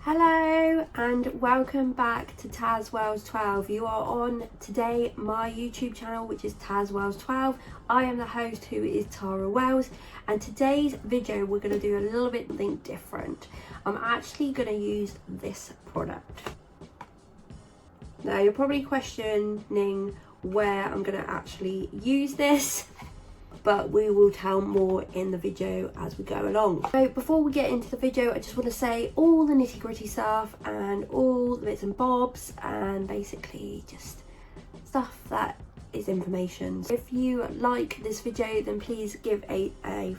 Hello and welcome back to tazwells12. You are on today my YouTube channel, which is tazwells12. I am the host, who is Tara Wells, and today's video we're going to do a little bit something different. I'm actually going to use this product. Now you're probably questioning where I'm going to actually use this, but we will tell more in the video as we go along. So before we get into the video, I just want to say all the nitty gritty stuff and all the bits and bobs, and basically just stuff that is information. If you like this video, then please give a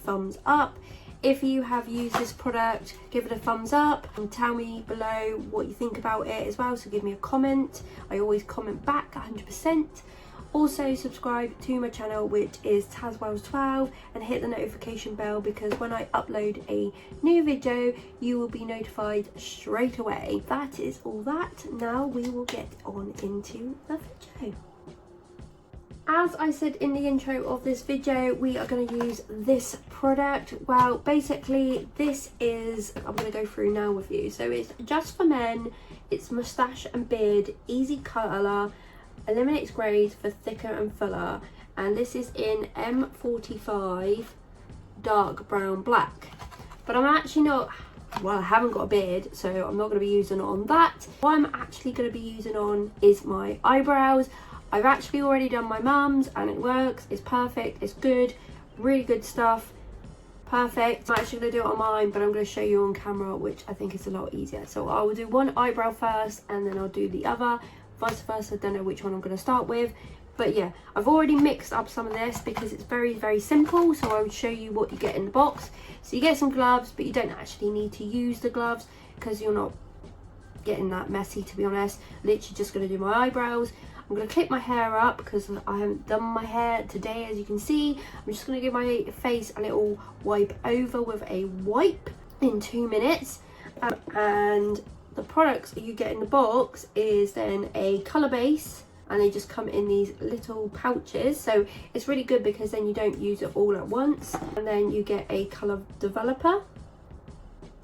thumbs up. If you have used this product, give it a thumbs up and tell me below what you think about it as well. So give me a comment. I always comment back 100%. Also subscribe to my channel, which is tazwells12, and hit the notification bell, because when I upload a new video you will be notified straight away. That is all that. Now we will get on into the video. As I said in the intro of this video, we are going to use this product. Well, basically this is, I'm going to go through now with you. So it's just for men, it's moustache and beard, easy colour, eliminates greys for thicker and fuller, and this is in M45 dark brown black. But I'm actually not, well, I haven't got a beard, so I'm not going to be using it on that. What I'm actually going to be using on is my eyebrows. I've actually already done my mum's and it works, it's perfect, it's good, really good stuff, perfect. I'm actually going to do it on mine, but I'm going to show you on camera, which I think is a lot easier. So I will do one eyebrow first and then I'll do the other, vice versa. I don't know which one I'm going to start with, but yeah, I've already mixed up some of this because it's very simple. So I would show you what you get in the box. So you get some gloves, but you don't actually need to use the gloves because you're not getting that messy, to be honest. Literally just going to do my eyebrows. I'm going to clip my hair up because I haven't done my hair today, as you can see. I'm just going to give my face a little wipe over with a wipe in 2 minutes. And the products that you get in the box is then a colour base, and they just come in these little pouches. So it's really good because then you don't use it all at once. And then you get a colour developer.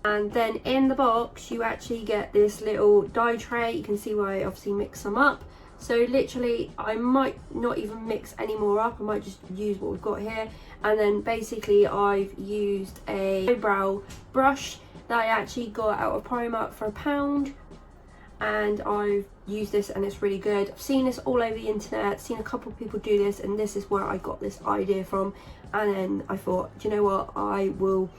And then in the box you actually get this little dye tray. You can see where I obviously mix them up. So literally I might not even mix any more up, I might just use what we've got here. And then basically I've used a eyebrow brush that I actually got out of Primark for £1, and I've used this and it's really good. I've seen this all over the internet, seen a couple of people do this, and this is where I got this idea from. And then I thought, do you know what, I will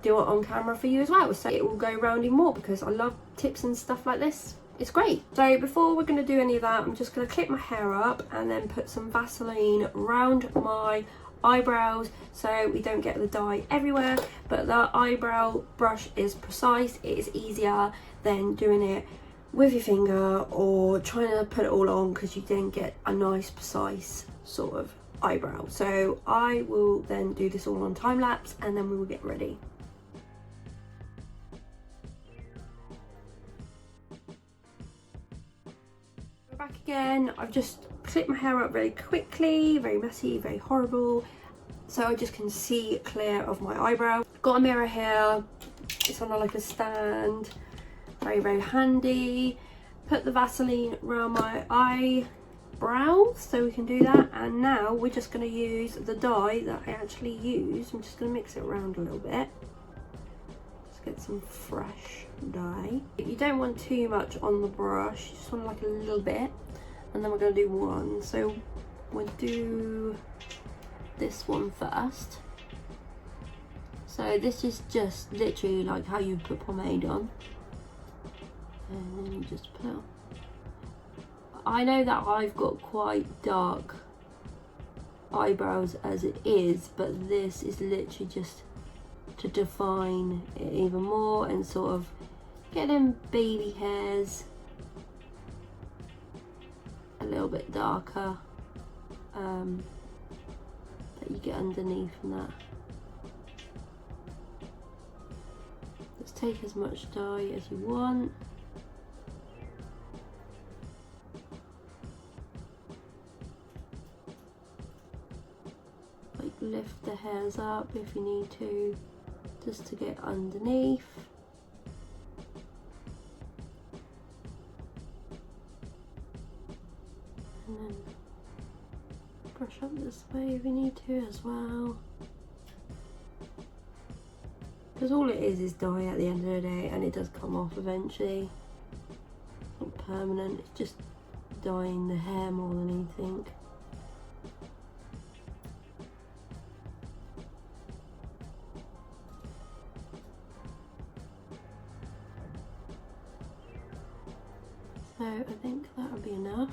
do it on camera for you as well, so it will go round in more, because I love tips and stuff like this. It's great. So before we're going to do any of that, I'm just going to clip my hair up and then put some Vaseline around my eyebrows so we don't get the dye everywhere. But the eyebrow brush is precise. It is easier than doing it with your finger or trying to put it all on, because you then get a nice precise sort of eyebrow. So I will then do this all on time lapse and then we will get ready. Back again. I've just clipped my hair up very quickly, very messy, very horrible, so I just can see clear of my eyebrow. Got a mirror here, it's on like a stand, very handy. Put the Vaseline around my eyebrows so we can do that, and now we're just going to use the dye that I actually use. I'm just going to mix it around a little bit. Get some fresh dye. You don't want too much on the brush, you just want like a little bit, and then we're going to do one. So we'll do this one first. So this is just literally like how you put pomade on, and then you just put. I know that I've got quite dark eyebrows as it is, but this is literally just to define it even more and sort of get them baby hairs a little bit darker that you get underneath from that. Let's take as much dye as you want. Like lift the hairs up if you need to, just to get underneath. this way if you need to as well. Because all it is dye at the end of the day, and it does come off eventually. It's not permanent, it's just dyeing the hair more than anything. So I think that would be enough.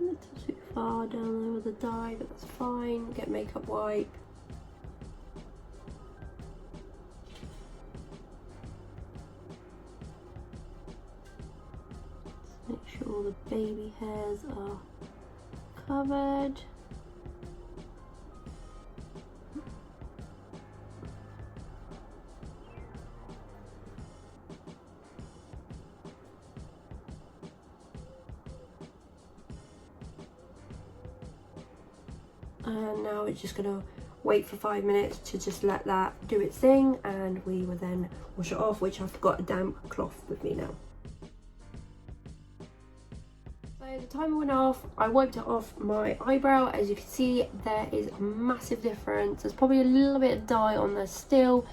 A little too far down there with the dye, but that's fine. Get makeup wipe. Just make sure all the baby hairs are covered. And now we're just gonna wait for 5 minutes to just let that do its thing, and we will then wash it off, which I've got a damp cloth with me now. So the timer went off, I wiped it off my eyebrow. As you can see, there is a massive difference. There's probably a little bit of dye on there still,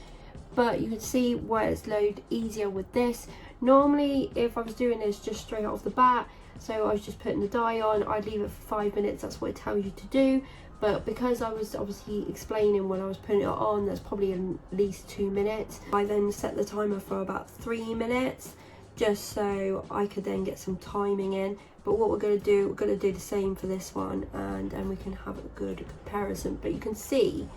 but you can see where it's load easier with this. Normally, if I was doing this just straight off the bat, so I was just putting the dye on, I'd leave it for 5 minutes, that's what it tells you to do. But because I was obviously explaining when I was putting it on, there's probably at least 2 minutes. I then set the timer for about 3 minutes, just so I could then get some timing in. But what we're going to do the same for this one, and we can have a good comparison. But you can see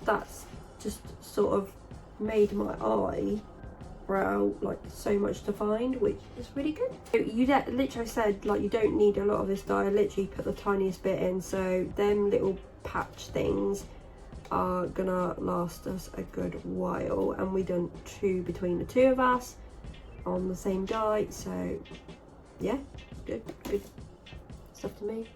that's just sort of made my eyebrow like so much defined, which is really good. You literally said like you don't need a lot of this dye. I literally put the tiniest bit in, so them little patch things are gonna last us a good while, and we done 2 between the 2 of us on the same dye, so yeah, good stuff to me.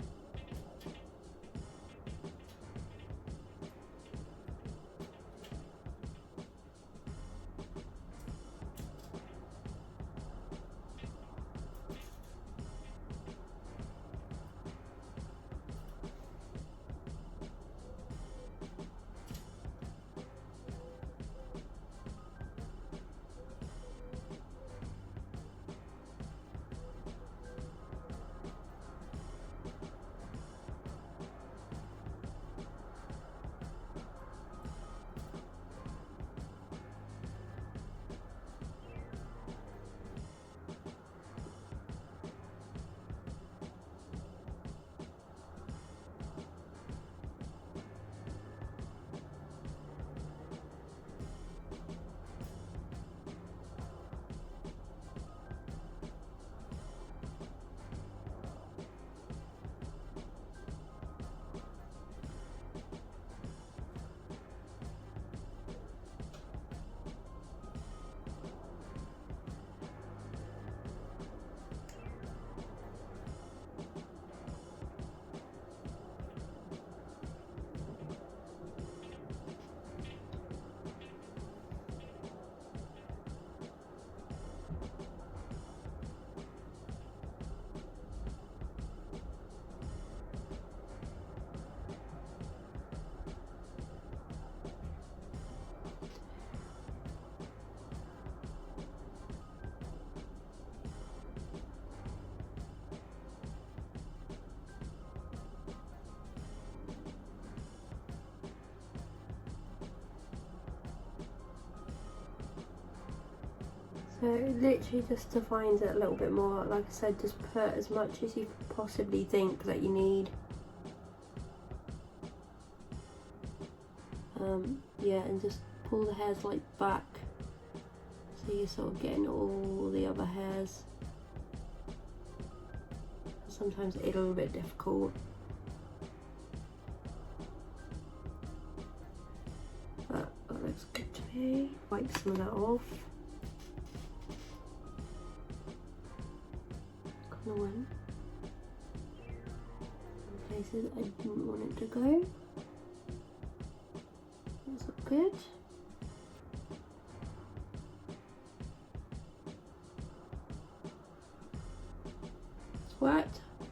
So literally just defines it a little bit more. Like I said, just put as much as you possibly think that you need. Yeah, and just pull the hairs like back, so you're sort of getting all the other hairs. Sometimes it's a little bit difficult, but that looks good to me. Wipe some of that off. Kind of went in places I didn't want it to go. That's not good.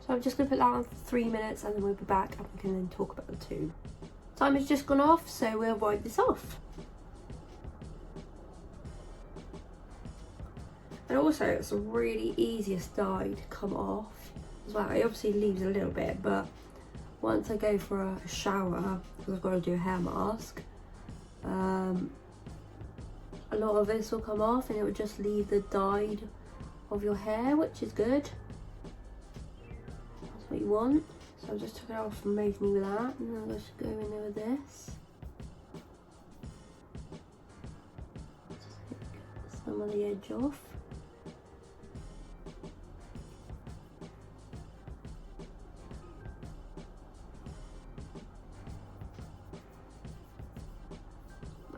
So I'm just going to put that on for 3 minutes and then we'll be back and we can then talk about the tube. Time has just gone off, so we'll wipe this off. And also it's the really easiest dye to come off as well. It obviously leaves a little bit, but once I go for a shower, because I've got to do a hair mask, a lot of this will come off and it will just leave the dyed of your hair, which is good. That's what you want. So I just took it off and made me with that, and then I'll just go in there with this. Just take some of the edge off.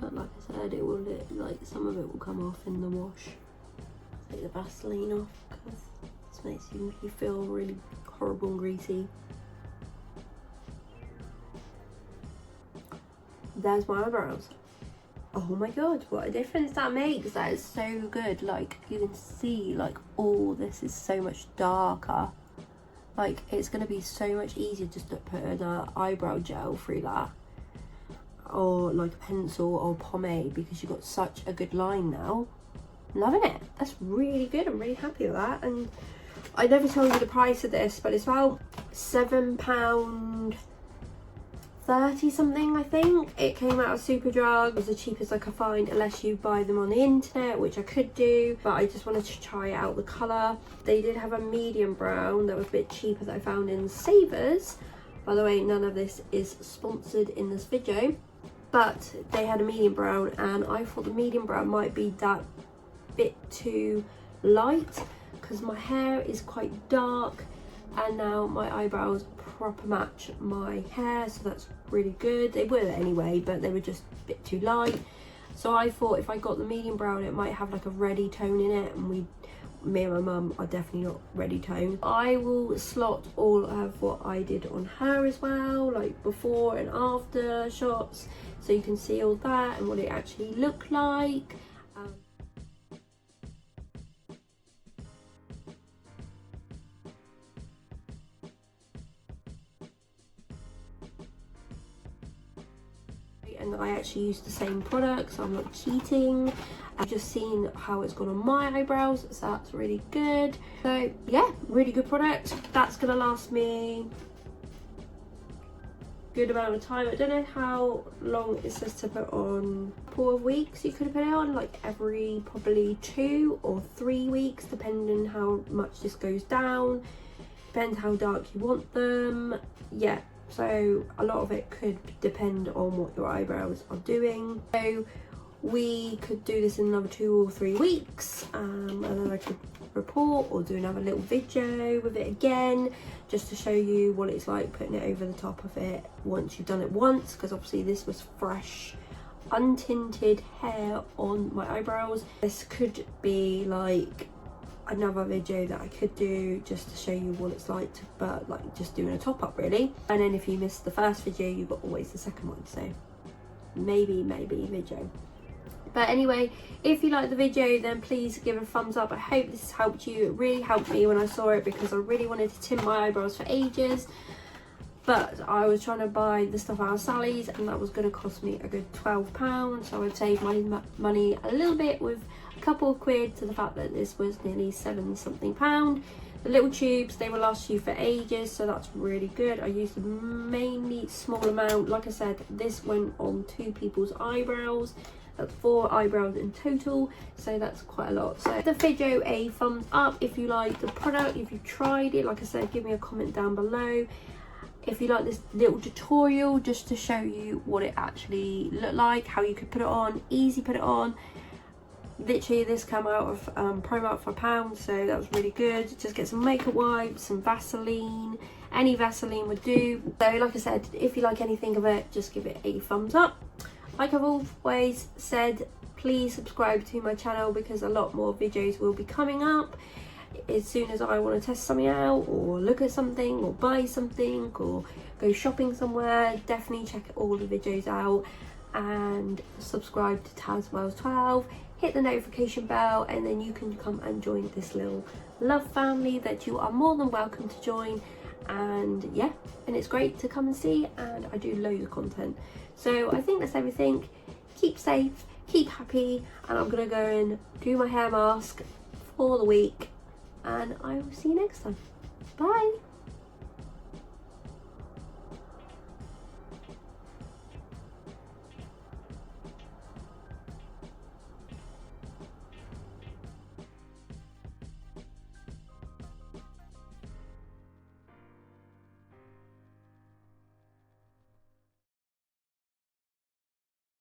But like I said, it will, like some of it will come off in the wash. Take the Vaseline off because this makes you feel really horrible and greasy. There's my eyebrows. Oh my god, what a difference that makes. That is so good. Like you can see, like all this is so much darker. Like it's going to be so much easier just to put an eyebrow gel through that, or like a pencil or pomade, because you've got such a good line now. I'm loving it. That's really good. I'm really happy with that. And I never told you the price of this, but it's about £7.30 something, I think. It came out of Superdrug. It was the cheapest I could find, unless you buy them on the internet, which I could do, but I just wanted to try out the colour. They did have a medium brown that was a bit cheaper that I found in Savers. By the way, none of this is sponsored in this video, but they had a medium brown and I thought the medium brown might be that bit too light because my hair is quite dark and now my eyebrows proper match my hair, so that's really good. They were anyway, but they were just a bit too light, so I thought if I got the medium brown it might have like a reddy tone in it, and me and my mum are definitely not reddy tone. I will slot all of what I did on her as well, like before and after shots, so you can see all that and what it actually looked like. And I actually used the same product, so I'm not cheating. I've just seen how it's gone on my eyebrows, so that's really good. So yeah, really good product. That's gonna last me a good amount of time. I don't know how long it says to put on. A couple of weeks you could put it on, like every probably 2 or 3 weeks, depending how much this goes down. Depends how dark you want them. Yeah. So a lot of it could depend on what your eyebrows are doing. So we could do this in another 2 or 3 weeks, and then I could report or do another little video with it again, just to show you what it's like putting it over the top of it once you've done it once, because obviously this was fresh, untinted hair on my eyebrows. This could be like another video that I could do just to show you what it's like to, but like just doing a top up really. And then if you missed the first video, you've got always the second one, so maybe video. But anyway, if you like the video, then please give it a thumbs up. I hope this has helped you. It really helped me when I saw it, because I really wanted to tint my eyebrows for ages, but I was trying to buy the stuff out of Sally's and that was going to cost me a good £12, so I'd save my money a little bit with a couple of quid to the fact that this was nearly £7 something. The little tubes, they will last you for ages, so that's really good. I used a mainly small amount. Like I said, this went on 2 people's eyebrows. That's 4 eyebrows in total, so that's quite a lot. So give the video a thumbs up if you like the product, if you tried it. Like I said, give me a comment down below if you like this little tutorial, just to show you what it actually looked like, how you could put it on, easy put it on. Literally this came out of promo for £1, so that was really good. Just get some makeup wipes, some Vaseline, any Vaseline would do. So like I said, if you like anything of it, just give it a thumbs up. Like I've always said, please subscribe to my channel, because a lot more videos will be coming up as soon as I want to test something out, or look at something, or buy something, or go shopping somewhere. Definitely check all the videos out and subscribe to tazwells12. Hit the notification bell, and then you can come and join this little love family that you are more than welcome to join. and yeah, and it's great to come and see, and I do loads of content. So I think that's everything. Keep safe, keep happy, and I'm gonna go and do my hair mask for the week, and I will see you next time. Bye.